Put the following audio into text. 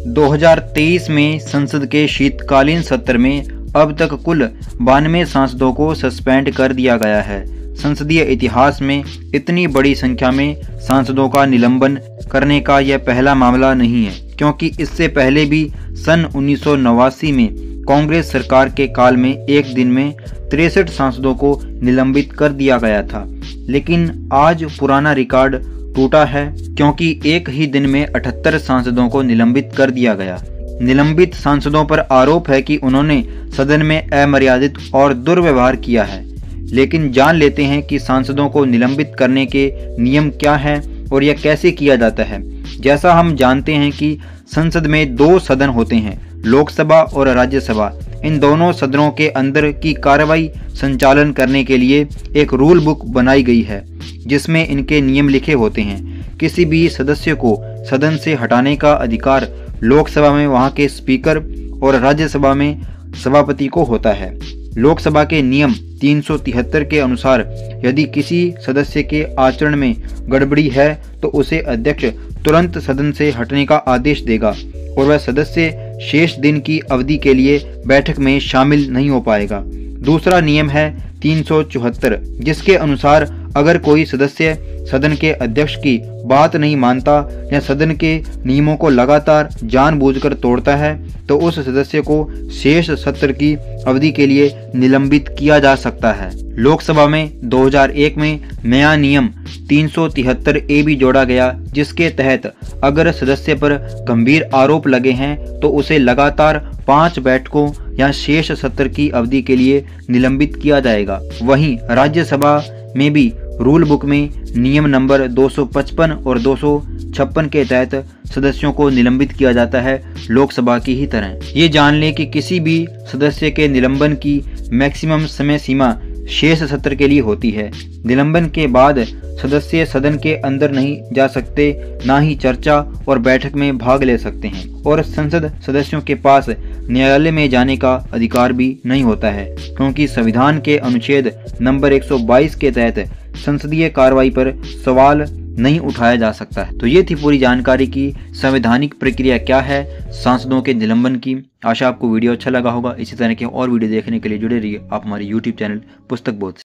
2023 में संसद के शीतकालीन सत्र में अब तक कुल 92 सांसदों को सस्पेंड कर दिया गया है। संसदीय इतिहास में इतनी बड़ी संख्या में सांसदों का निलंबन करने का यह पहला मामला नहीं है, क्योंकि इससे पहले भी सन 1989 में कांग्रेस सरकार के काल में एक दिन में 63 सांसदों को निलंबित कर दिया गया था। लेकिन आज पुराना रिकॉर्ड टूटा है, क्योंकि एक ही दिन में 78 सांसदों को निलंबित कर दिया गया। निलंबित सांसदों पर आरोप है कि उन्होंने सदन में अमर्यादित और दुर्व्यवहार किया है। लेकिन जान लेते हैं कि सांसदों को निलंबित करने के नियम क्या हैं और यह कैसे किया जाता है। जैसा हम जानते हैं कि संसद में 2 सदन होते हैं, लोकसभा और राज्यसभा। इन दोनों सदनों के अंदर की कार्रवाई संचालन करने के लिए एक रूल बुक बनाई गई है, जिसमें इनके नियम लिखे होते हैं। किसी भी सदस्य को सदन से हटाने का अधिकार लोकसभा में वहां के स्पीकर और राज्यसभा में सभापति को होता है। लोकसभा के नियम 373 के अनुसार यदि किसी सदस्य के आचरण में गड़बड़ी है तो उसे अध्यक्ष तुरंत सदन से हटने का आदेश देगा और वह सदस्य शेष दिन की अवधि के लिए बैठक में शामिल नहीं हो पाएगा। दूसरा नियम है 374, जिसके अनुसार अगर कोई सदस्य सदन के अध्यक्ष की बात नहीं मानता या सदन के नियमों को लगातार जानबूझकर तोड़ता है तो उस सदस्य को शेष सत्र की अवधि के लिए निलंबित किया जा सकता है। लोकसभा में 2001 में नया नियम 373 ए भी जोड़ा गया, जिसके तहत अगर सदस्य पर गंभीर आरोप लगे हैं तो उसे लगातार 5 बैठकों या शेष सत्र की अवधि के लिए निलंबित किया जाएगा। वहीं राज्यसभा में भी रूल बुक में नियम नंबर 255 और 256 के तहत सदस्यों को निलंबित किया जाता है, लोकसभा की ही तरह। ये जान लें कि किसी भी सदस्य के निलंबन की मैक्सिमम समय सीमा शेष सत्र के लिए होती है। निलंबन के बाद सदस्य सदन के अंदर नहीं जा सकते, ना ही चर्चा और बैठक में भाग ले सकते हैं, और संसद सदस्यों के पास न्यायालय में जाने का अधिकार भी नहीं होता है, क्योंकि संविधान के अनुच्छेद नंबर 122 के तहत संसदीय कार्रवाई पर सवाल नहीं उठाया जा सकता है। तो ये थी पूरी जानकारी की संवैधानिक प्रक्रिया क्या है सांसदों के निलंबन की। आशा आपको वीडियो अच्छा लगा होगा। इसी तरह के और वीडियो देखने के लिए जुड़े रहिए आप हमारे YouTube चैनल पुस्तक बोध से।